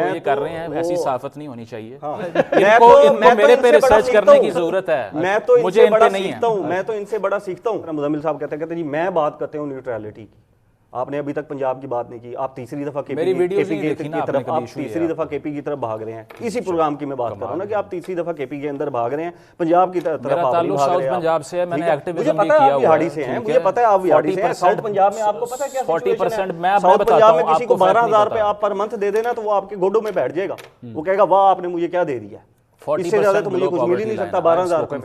یہ کر رہے ہیں ایسی صحافت نہیں ہونی چاہیے. ان کو میرے پہ ریسرچ کرنے کی ضرورت ہے, مجھے ان پہ نہیں ہے. میں تو ان سے بڑا سیکھتا ہوں. مزمل صاحب کہتے ہیں جی میں بات کرتے ہوں نیوٹرلٹی کی, آپ نے ابھی تک پنجاب کی بات نہیں کی, آپ تیسری دفعہ کے پی کی طرف بھاگ رہے ہیں. اسی پروگرام کی میں بات کر رہا ہوں نا کہ آپ تیسری دفعہ کے پی کے اندر بھاگ رہے ہیں, پنجاب کی طرف آپ نہیں بھاگ رہے ہیں. پنجاب سے میں نے ایکٹیویزم بھی کیا ہوا ہے, مجھے پتا ہے آپ وہاڑی سے ہیں. ساؤتھ پنجاب میں آپ کو پتا ہے کیا سچویشن ہے, ساؤتھ پنجاب میں کسی کو 12,000 روپے آپ پر منتھ دے دینا تو وہ آپ کے گوڈوں میں بیٹھ جائے گا, وہ کہے گا واہ آپ نے مجھے کیا دے دیا, اس سے زیادہ تو مجھے کچھ مل ہی نہیں سکتا 12,000 روپے.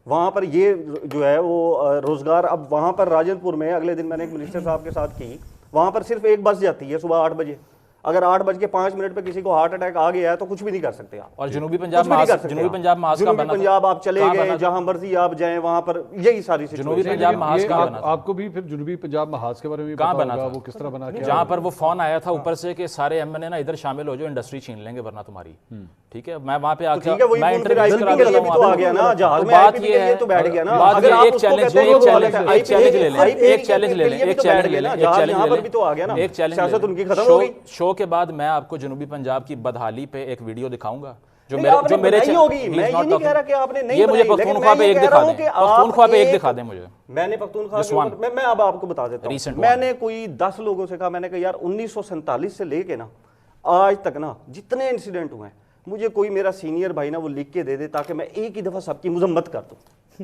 وہاں پر یہ جو ہے وہ روزگار, اب وہاں پر راجن پور میں اگلے دن میں نے ایک منسٹر صاحب کے ساتھ کی, وہاں پر صرف ایک بس جاتی ہے صبح 8 بجے. اگر 8:05 پہ کسی کو ہارٹ اٹیک آ گیا ہے تو کچھ بھی نہیں کر سکتے آپ. اور جنوبی پنجاب آپ چلے گئے جہاں مرضی آپ جائیں, وہاں پر یہی ساری آپ کو بھی پھر جنوبی پنجاب محاذ کے بارے میں کہاں بنا تھا, وہ کس طرح بنا, جہاں پر وہ فون آیا تھا اوپر سے کہ سارے ایم این اے نا ادھر شامل ہو جو انڈسٹری چھین لیں گے ورنہ تمہاری. ٹھیک ہے, میں وہاں پہ آ کے میں انٹرویو کرا دیتا ہوں. بات یہ ہے ایک چیلنج شو کے بعد میں آپ کو جنوبی پنجاب کی بدحالی پہ ایک ویڈیو دکھاؤں گا جو میرے یہ مجھے پختونخوا پہ ایک دکھا دیں, پختونخوا پہ ایک دکھا دیں مجھے. میں نے پختونخوا میں اب آپ کو بتا دیتا ہوں, میں نے کوئی 10 لوگوں سے کہا, میں نے کہا یار 1947 سے لے کے نا آج تک نا جتنے انسیڈنٹ ہوئے ہیں مجھے کوئی میرا سینئر بھائی نا وہ لکھ کے دے دے تاکہ میں ایک ہی دفعہ سب کی مذمت کر دوں.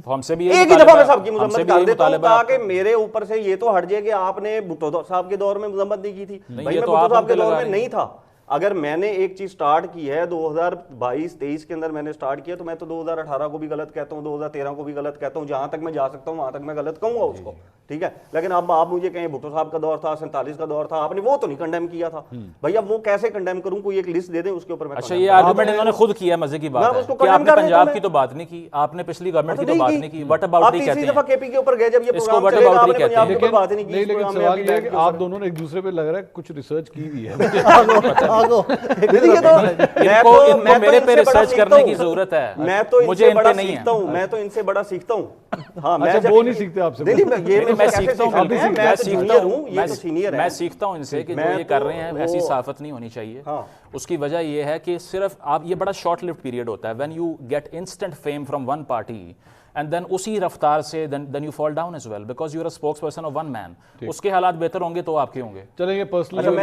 ہم سے بھی ایک ہی دفعہ میں سب کی مذمت کر دیتا ہوں تاکہ میرے اوپر سے یہ تو ہٹ جائے کہ آپ نے بھٹو صاحب کے دور میں مذمت نہیں کی تھی. بھائی میں بھٹو صاحب کے دور میں نہیں تھا. اگر میں نے ایک چیز سٹارٹ کی ہے 2022-23 کے اندر میں نے سٹارٹ کیا تو میں تو 2018 کو بھی غلط کہتا ہوں, 2013 کو بھی غلط کہتا ہوں, جہاں تک میں جا سکتا ہوں وہاں تک میں غلط کہوں گا اس کو. ٹھیک ہے, لیکن اب آپ مجھے کہیں بھٹو صاحب کا دور تھا, 47 کا دور تھا, آپ نے وہ تو نہیں کنڈیم کیا تھا. بھائی اب وہ کیسے کنڈیم کروں, کوئی ایک لسٹ دے دیں اس کے اوپر میں. اچھا یہ آرگومنٹ انہوں نے خود کیا, مزے کی بات ہے کہ آپ نے پنجاب کی تو بات نہیں کی, آپ نے پچھلی گورنمنٹ کی تو بات نہیں کی. وٹ اباؤٹ ہی کہتے ہیں, آپ تیسری دفعہ کے اوپر گئے جب یہ پروگرام چلے گا آپ نے پنجاب کے اوپر بات نہیں کی. لیکن سوال یہ ہے کہ آپ دونوں نے ایک دوسرے پہ لگ رہا ہے کچھ ریسرچ کی ہوئی ہے. میرے پہ ریسرچ کرنے کی ضرورت ہے, مجھے ان پہ نہیں ہے. میں تو ان سے بڑا سیکھتا ہوں. ہاں وہ نہیں سیکھتے آپ سے, میں سیکھتا ہوں ان سے کہ جو یہ کر رہے ہیں ایسی صحافت نہیں ہونی چاہیے. اس کی وجہ یہ ہے کہ صرف آپ, یہ بڑا شارٹ لیوڈ پیریڈ ہوتا ہے when you get instant fame from one party and then اسی رفتار سے then you fall down as well because you are a spokesperson of one man. اس کے حالات بہتر ہوں گے تو آپ کے ہوں گے. چلیں یہ پرسنل انہوں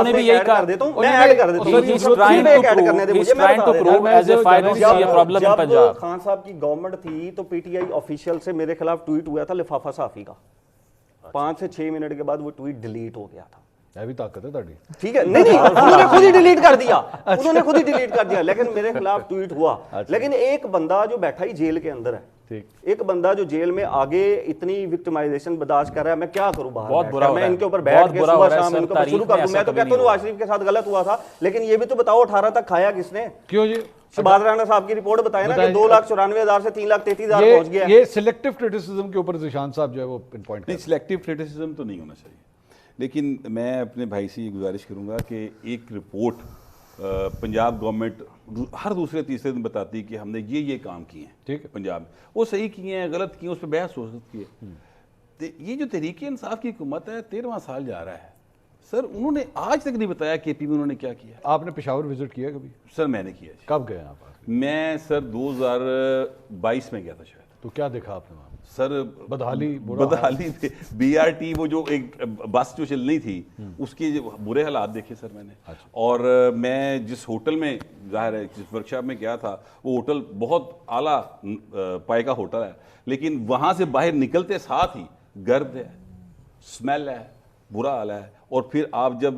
نے بھی یہی کہا, he's trying to prove as if I don't see a problem in Punjab. جب خان صاحب کی گورنمنٹ تھی تو پی ٹی آئی آفیشیل سے میرے خلاف ٹویٹ ہوا تھا لفافہ صحافی کا, 5 سے 6 منٹ کے بعد وہ ٹویٹ ڈیلیٹ ہو گیا تھا. بھی طاقت ہے تاڑی, ٹھیک ہے, نہیں انہوں نے خود ہی ڈیلیٹ کر دیا, انہوں نے خود ہی ڈیلیٹ کر دیا, لیکن میرے خلاف ٹویٹ ہوا. لیکن ایک بندہ جو بیٹھا ہی جیل کے اندر ہے, ایک بندہ جو جیل میں آگے اتنی وکٹمائزیشن برداشت کر رہا ہے, میں کیا کروں باہر, میں ان کے اوپر بیٹھ کے صبح شام ان کو شروع کر دوں. میں تو کہتا ہوں نواز شریف کے ساتھ غلط ہوا تھا, لیکن یہ بھی تو بتاؤ 18 تک کھایا کس نے؟ کیوں جی, شہباز رانا صاحب کی رپورٹ بتائے نا کہ 2,94,000 سے 3,33,000 پہنچ گیا. یہ سلیکٹیو کرٹیسزم کے اوپر ذیشان صاحب جو ہے وہ پن پوائنٹ نہیں, سلیکٹیو کرٹیسزم تو نہیں ہونا چاہیے, لیکن میں اپنے بھائی سے یہ گزارش کروں گا کہ ایک رپورٹ پنجاب گورنمنٹ ہر دوسرے تیسرے دن بتاتی ہے کہ ہم نے یہ کام کیے ہیں, ٹھیک ہے, پنجاب میں وہ صحیح کیے ہیں غلط کیے ہیں, اس پہ بحث ہو سکتی ہے. یہ جو تحریک انصاف کی حکومت ہے 13واں سال جا رہا ہے سر, انہوں نے آج تک نہیں بتایا کے پی میں انہوں نے کیا کیا. آپ نے پشاور وزٹ کیا کبھی؟ سر میں نے کیا. کب گئے آپ؟ میں سر 2022 میں گیا تھا شاید. تو کیا دیکھا آپ نے وہاں؟ سر بدحالی تھے, بی آر ٹی وہ جو ایک بس جو چل رہی تھی اس کے برے حالات دیکھے سر میں نے. اور میں جس ہوٹل میں ظاہر ہے جس ورک شاپ میں گیا تھا وہ ہوٹل بہت اعلیٰ پائے کا ہوٹل ہے, لیکن وہاں سے باہر نکلتے ساتھ ہی گرد ہے, اسمیل ہے, برا حال ہے. اور پھر آپ جب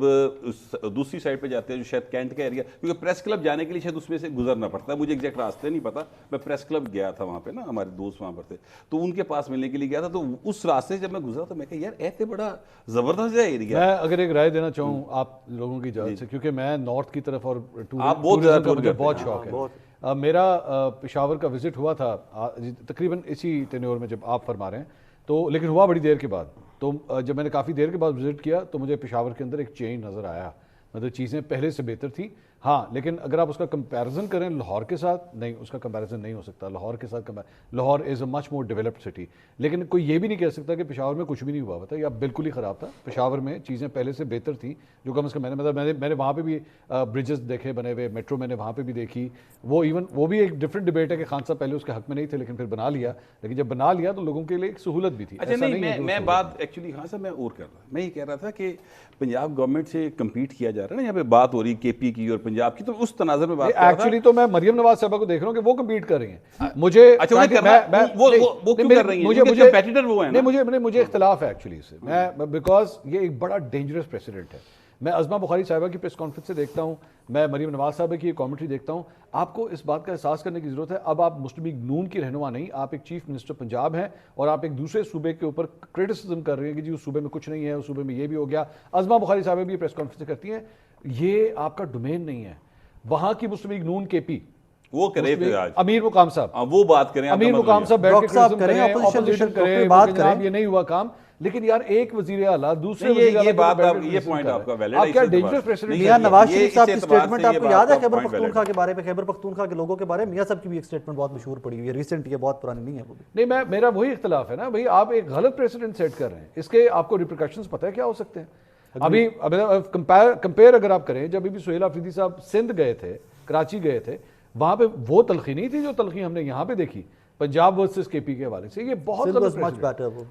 دوسری سائڈ پہ جاتے ہیں جو شاید کینٹ کا ایریا, کیونکہ پریس کلب جانے کے لیے شاید اس میں سے گزرنا پڑتا ہے, مجھے ایگزیکٹ راستے نہیں پتا, میں پریس کلب گیا تھا وہاں پہ نا, ہمارے دوست وہاں پر تھے تو ان کے پاس ملنے کے لیے گیا تھا, تو اس راستے سے جب میں گزرا تو میں کہا یار ایسے بڑا زبردست ہے ایریا. میں اگر ایک رائے دینا چاہوں آپ لوگوں کی اجازت سے, کیونکہ میں نارتھ کی طرف اور آپ بہت زیادہ مجھے بہت شوق ہے. میرا پشاور کا وزٹ ہوا تھا تقریباً اسی ٹینیور میں جب آپ فرما رہے ہیں, تو لیکن ہوا بڑی دیر کے بعد. تو جب میں نے کافی دیر کے بعد وزٹ کیا تو مجھے پشاور کے اندر ایک چینج نظر آیا, مطلب چیزیں پہلے سے بہتر تھی. ہاں لیکن اگر آپ اس کا کمپیریزن کریں لاہور کے ساتھ, نہیں اس کا کمپیریزن نہیں ہو سکتا لاہور کے ساتھ. لاہور از اے مچ مور ڈیولپڈ سٹی. لیکن کوئی یہ بھی نہیں کہہ سکتا کہ پشاور میں کچھ بھی نہیں ہوا تھا یا بالکل ہی خراب تھا. پشاور میں چیزیں پہلے سے بہتر تھیں جو کم از کم میں نے وہاں پہ بھی برجز دیکھے بنے ہوئے, میٹرو میں نے وہاں پہ بھی دیکھی. وہ بھی ایک ڈفرینٹ ڈبیٹ ہے کہ خان صاحب پہلے اس کے حق میں نہیں تھے لیکن پھر بنا لیا, لیکن جب بنا لیا تو لوگوں کے لیے ایک سہولت بھی تھی. اچھا نہیں, میں بات ایکچولی خان صاحب میں اور کر رہا, میں یہ کہہ رہا تھا کہ پنجاب گورنمنٹ سے کمپیٹ کیا جا رہا ہے نا, یہاں پہ بات ہو رہی کے پی کی اور پنجاب کی, تو اس تناظر میں بات کر رہا تھا. ایکچولی تو میں مریم نواز صاحبہ کو دیکھ رہا ہوں کہ وہ کمپیٹ کر رہی ہیں. مجھے مجھے اختلاف ہے ایکچولی اس سے, میں بیکاز یہ ایک بڑا ڈینجرس پریسیڈنٹ ہے. میں عظمہ بخاری صاحبہ کی پریس کانفرنس سے دیکھتا ہوں, میں مریم نواز صاحبہ کی کامنٹری دیکھتا ہوں. آپ کو اس بات کا احساس کرنے کی ضرورت ہے, اب آپ مسلم لیگ نون کی رہنما نہیں, آپ ایک چیف منسٹر پنجاب ہیں اور آپ ایک دوسرے صوبے کے اوپر کرٹیسزم کر رہے ہیں کہ جی اس صوبے میں کچھ نہیں ہے, اس صوبے میں یہ بھی ہو گیا. عظمہ بخاری صاحبہ بھی پریس کانفرنس کرتی ہیں, یہ آپ کا ڈومین نہیں ہے. وہاں کی مسلم لیگ نون کے پی وہ کرے امیر مقام صاحب, وہ بات کریں, امیر مقام صاحب بیٹھ کے اپوزیشن کریں, بات کریں, یہ نہیں ہوا کام. لیکن یار ایک وزیر اعلیٰ دوسرے وزیر یہ بات یہ پوائنٹ آپ کا ویلڈ ہے. آپ کیا ڈینجرس پریسیڈنٹ. میاں نواز شریف صاحب کی سٹیٹمنٹ آپ کو یاد ہے خیبر پختونخوا کے بارے میں, خیبر پختونخوا کے لوگوں کے بارے میں؟ میاں صاحب کی بھی ایک سٹیٹمنٹ بہت مشہور پڑی ہوئی ہے ریسنٹ, یہ بہت پرانی نہیں ہے وہ بھی. نہیں, میرا وہی اختلاف ہے نا بھائی, آپ ایک غلط پریسیڈنٹ سیٹ کر رہے ہیں, اس کے آپ کو ریپریکاشنز پتہ ہے کیا ہو سکتے ہیں. ابھی کمپیئر اگر آپ کریں, جب ابھی سہیل آفریدی صاحب سندھ گئے تھے, کراچی گئے تھے, وہاں پہ وہ تلخی نہیں تھی جو تلخی ہم نے یہاں پہ دیکھی پنجاب ورسز کے پی کے حوالے سے. یہ بہت غلط.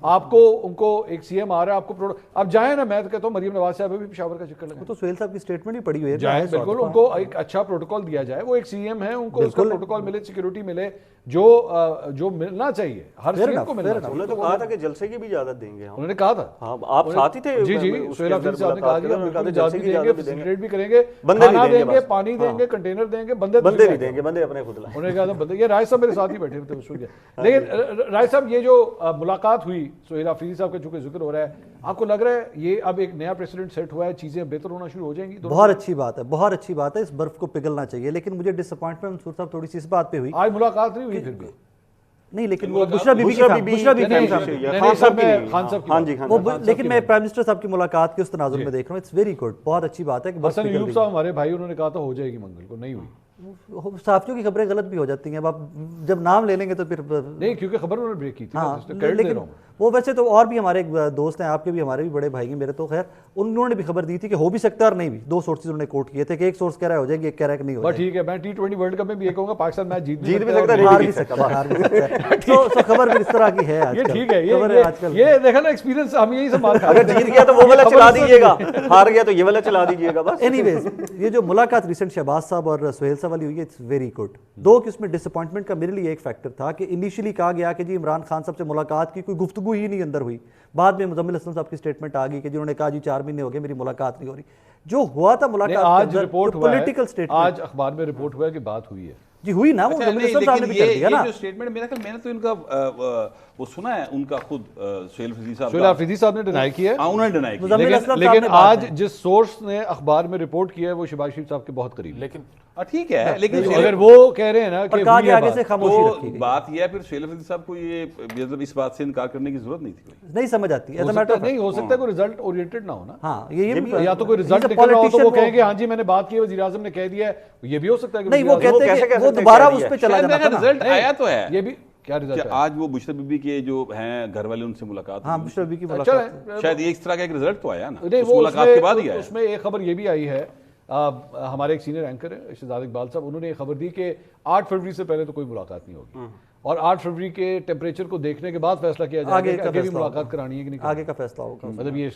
آپ کو ان کو ایک سی ایم آ رہا ہے, آپ کو آپ جائیں نا, میں تو کہتا ہوں مریم نواز صاحب بھی پشاور کا چکر لگا. تو سہیل صاحب کی سٹیٹمنٹ ہی پڑی ہوئی ہے, جائیں بالکل, ان کو ایک اچھا پروٹوکول دیا جائے. وہ ایک سی ایم ہے, ان کو اس کا پروٹوکول ملے, سیکورٹی ملے جو ملنا چاہیے ہر سی ایم کو ملنا چاہیے. انہوں نے تو کہا تھا کہ جلسے کی بھی اجازت دیں گے, انہوں نے کہا تھا. آپ ساتھ ہی تھے. جی جی, سہیل آفریدی صاحب نے کہا اجازت بھی دیں گے, فیسیلیٹیٹ بھی کریں گے, کھانا دیں گے, پانی دیں گے, کنٹینر دیں گے, بندے بھی دیں گے, بندے اپنے خود لائیں. انہوں نے کہا تھا بندے. یہ رائے صاحب میرے ساتھ ہی بیٹھے ہوئے تھے. لیکن رائے صاحب یہ جو ملاقات ہوئی سہیل آفریدی صاحب کا چونکہ ذکر ہو رہا ہے, آپ کو لگ رہا ہے یہ اب ایک نیا پریسیڈنٹ سیٹ ہوا ہے, چیزیں بہتر ہونا شروع ہو جائیں گی؟ بہت اچھی بات ہے, بہت اچھی بات ہے. اس برف کو پگھلنا چاہیے. لیکن مجھے ڈس اپوائنٹمنٹ منصور صاحب تھوڑی سی اس بات پہ ہوئی. آج ملاقات نہیں ہوئی پھر بھی نہیں, لیکن وہ بشرا بی بی خان صاحب, لیکن میں پرائم منسٹر صاحب کی ملاقات کے اس تناظر میں دیکھ رہا ہوں. اٹس ویری گڈ, بہت اچھی بات ہے. حسن ایوب صاحب ہمارے بھائی, انہوں نے کہا تھا ہو جائے گی منگل کو, نہیں ہوئی. صحافیوں کی خبریں غلط بھی ہو جاتی ہیں, اب آپ جب نام لے لیں گے تو پھر نہیں, کیونکہ خبر انہوں نے بریک کی تھی. لیکن وہ ویسے تو اور بھی ہمارے دوست ہیں, آپ کے بھی, ہمارے بھی بڑے بھائی ہیں میرے, تو خیر انہوں نے بھی خبر دی تھی کہ ہو بھی سکتا ہے اور نہیں بھی. دو سورسز انہوں نے کوٹ کیے تھے کہ ایک سورس کہہ رہا ہے ہو جائے گی, ایک کہہ رہا ہے کہ نہیں ہو جائے گی. ٹھیک ہے, میں T20 ورلڈ کپ میں بھی یہ کہوں گا پاکستان میچ جیت بھی سکتا ہے, ہار بھی سکتا ہے. تو خبر بھی اس طرح کی ہے آج کل. ٹھیک ہے, یہ دیکھا نا ایکسپیرینس, ہم یہی سب اگر جیت گیا تو وہ والا چلا دیجیے گا, ہار گیا تو یہ والا چلا دیجیے گا بس. اینی ویز, یہ جو ملاقات ریسنٹ شہباز صاحب اور سہیل صاحب والی ہوئی ہے, اٹس ویری گڈ. دو کہ اس میں ڈس اپوائنٹمنٹ کا میرے لیے ایک فیکٹر تھا کہ انیشلی کہا گیا کہ جی عمران خان صاحب سے ملاقات کی کوئی گفتگو ہی نہیں اندر ہوئی. بعد میں مزمل اسلم صاحب کی سٹیٹمنٹ آ گئی کہ جنہوں نے کہا جی 4 مہینے ہو گئے میری ملاقات نہیں ہو رہی. جو ہوا تھا ملاقات, آج رپورٹ ہوا ہے, آج اخبار میں رپورٹ ہوا ہے کہ بات ہوئی ہے. جی ہوئی نا, وہ مزمل اسلم صاحب نے بھی کر دیا نا. یہ جو سٹیٹمنٹ میرا خیال میں نے تو ان کا وہ سنا ہے, ان کا خود سہیل آفریدی صاحب نے ڈینائی کیا ہے. انہوں نے ڈینائی کیا, لیکن آج جس سورس نے اخبار میں رپورٹ کیا ہے وہ شہباز شریف صاحب کے بہت قریب. لیکن ٹھیک ہے, لیکن اگر وہ کہہ رہے ہیں نا کہ آگے سے خاموشی رکھی گئی, بات یہ ہے پھر سہیل آفریدی صاحب کو یہ مطلب اس بات سے انکار کرنے کی ضرورت نہیں تھی. نہیں سمجھ آتی, نہیں ہو سکتا کوئی رزلٹ اورینٹڈ نہ ہونا. ہاں, یہ یا تو کوئی رزلٹ نکل رہا ہو تو وہ کہیں گے ہاں جی میں نے بات کی, وزیر اعظم نے کہہ دیا ہے. یہ بھی ہو سکتا ہے کہ نہیں, وہ کہتے ہیں کہ وہ دوبارہ اس پہ چلا جانا تھا. رزلٹ آیا تو ہے, یہ بھی کیا رزلٹ ہے. آج وہ بشرا بی بی کے جو ہیں گھر والے, ان سے ملاقات, ہاں بشرا بی کی ملاقات, شاید یہ اس طرح کا ایک رزلٹ تو آیا نا اس ملاقات کے بعد ہی آیا. اس میں ایک خبر یہ بھی آئی ہے, ہمارے ایک سینئر اینکر ہیں شہزاد اقبال صاحب, انہوں نے یہ خبر دی کہ 8 فروری سے پہلے تو کوئی ملاقات نہیں ہوگی, اور 8 فروری کے ٹیمپریچر کو دیکھنے کے بعد فیصلہ کیا جائے گا کہ آگے بھی ملاقات کرانی ہے کہ نہیں. آگے کا فیصلہ ہوگا. مطلب یہ